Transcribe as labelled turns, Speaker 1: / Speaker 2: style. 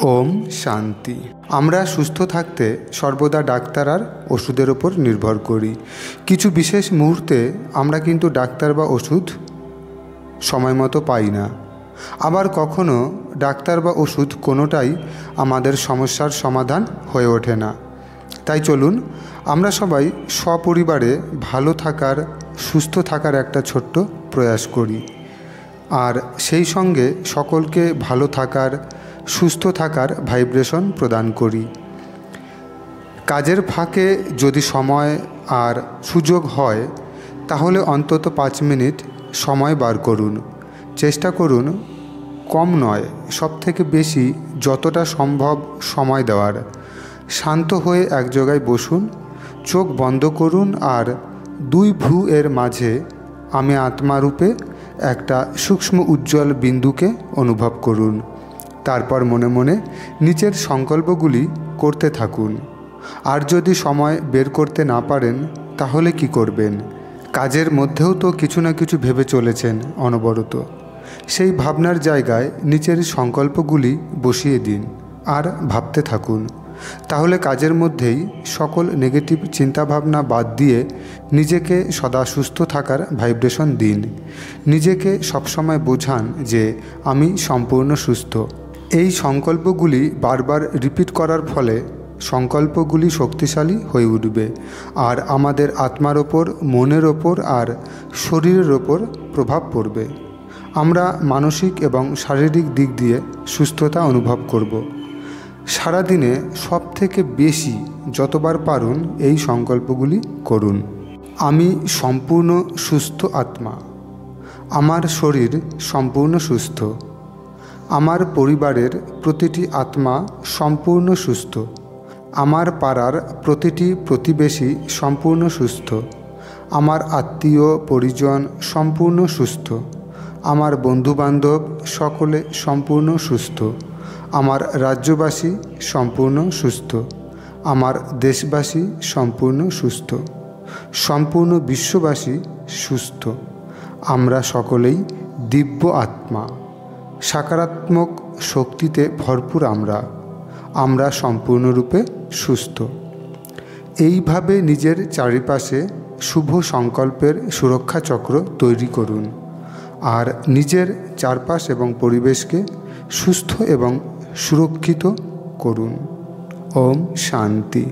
Speaker 1: ওম শান্তি। আমরা সুস্থ থাকতে সর্বদা ডাক্তার আর ওষুধের ওপর নির্ভর করি। কিছু বিশেষ মুহূর্তে আমরা কিন্তু ডাক্তার বা ওষুধ সময় মতো পাই না। আবার কখনো ডাক্তার বা ওষুধ কোনোটাই আমাদের সমস্যার সমাধান হয়ে ওঠে না। তাই চলুন আমরা সবাই সপরিবারে ভালো থাকার, সুস্থ থাকার একটা ছোট্ট প্রয়াস করি, আর সেই সঙ্গে সকলকে ভালো থাকার, সুস্থ থাকার ভাইব্রেশন প্রদান করি। কাজের ফাঁকে যদি সময় আর সুযোগ হয় তাহলে অন্তত 5 মিনিট সময় বার করুন। চেষ্টা করুন কম নয়, সবথেকে বেশি যতটা সম্ভব সময় দেওয়ার। শান্ত হয়ে এক জায়গায় বসুন, চোখ বন্ধ করুন আর 2 ভ্রু এর মাঝে আমি আত্মারূপে একটা সূক্ষ্ম উজ্জ্বল বিন্দুকে অনুভব করুন। তারপর মনে মনে নিচের সংকল্পগুলি করতে থাকুন। আর যদি সময় বের করতে না পারেন তাহলে কি করবেন? কাজের মধ্যেও তো কিছু না কিছু ভেবে চলেছেন অনবরত। সেই ভাবনার জায়গায় নিচের সংকল্পগুলি বসিয়ে দিন আর ভাবতে থাকুন। তাহলে কাজের মধ্যেই সকল নেগেটিভ চিন্তাভাবনা বাদ দিয়ে নিজেকে সদা সুস্থ থাকার ভাইব্রেশন দিন। নিজেকে সবসময় বোঝান যে আমি সম্পূর্ণ সুস্থ। এই সংকল্পগুলি বারবার রিপিট করার ফলে সংকল্পগুলি শক্তিশালী হয়ে উঠবে আর আমাদের আত্মার ওপর, মনের ওপর আর শরীরের ওপর প্রভাব পড়বে। আমরা মানসিক এবং শারীরিক দিক দিয়ে সুস্থতা অনুভব করব। সারাদিনে সবথেকে বেশি যতবার পারুন এই সংকল্পগুলি করুন। আমি সম্পূর্ণ সুস্থ আত্মা। আমার শরীর সম্পূর্ণ সুস্থ। আমার পরিবারের প্রতিটি আত্মা সম্পূর্ণ সুস্থ। আমার পাড়ার প্রতিটি প্রতিবেশী সম্পূর্ণ সুস্থ। আমার আত্মীয় পরিজন সম্পূর্ণ সুস্থ। আমার বন্ধুবান্ধব সকলে সম্পূর্ণ সুস্থ। আমার রাজ্যবাসী সম্পূর্ণ সুস্থ। আমার দেশবাসী সম্পূর্ণ সুস্থ। সম্পূর্ণ বিশ্ববাসী সুস্থ। আমরা সকলেই দিব্য আত্মা, সকারাত্মক শক্তিতে ভরপুর। আমরা সম্পূর্ণরূপে সুস্থ। এইভাবে নিজের চারিপাশে শুভ সংকল্পের সুরক্ষা চক্র তৈরি করুন আর নিজের চারপাশ এবং পরিবেশকে সুস্থ এবং সুরক্ষিত করুন। ওম শান্তি।